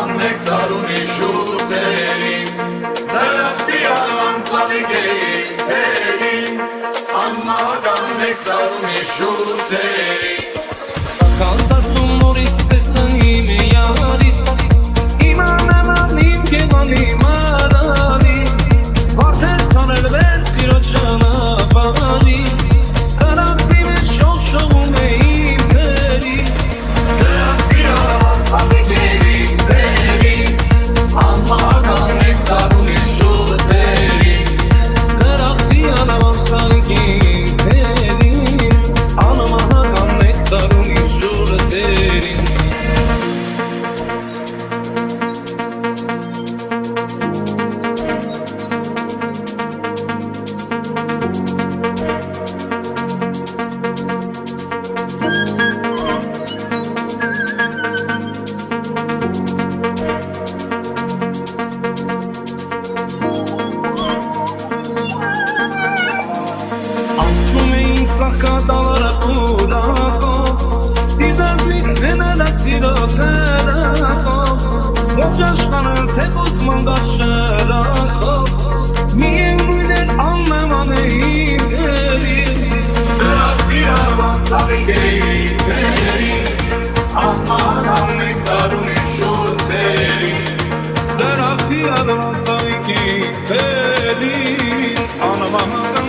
անմահական նեկտարունի շուրթերին Դրախտի արման ծալիկեին թերին Անմահական նեկտարունի շուրթերին Սակալտասնում նորից տեսնեմ յարի Իմանանանիմ կեվանիմ արարի Վարդեց անել վեր սիրո ճանապարհի Կրախտի մեջ շողշողում է իմ թերի Դրախտի արման ծալիկեին թերին Անմահական նեկտարունի շուրթերին Կրախտի արման ծալիկեին թերին Անմահական նեկտարունի շուրթերին Անցնում էին ծաղկատալարը պուրակով Սիրտս լիքնեն էլ է սիրո կրակով Ողջ աշխարհը թեկուզ մանգած շրակով Միևնույն էր աննման է իմ գերին Դրախտի արման ծալիկեին թերին Անմահական նեկտարունի շուրթերին Դրախտի արված այգի թերին Անմահական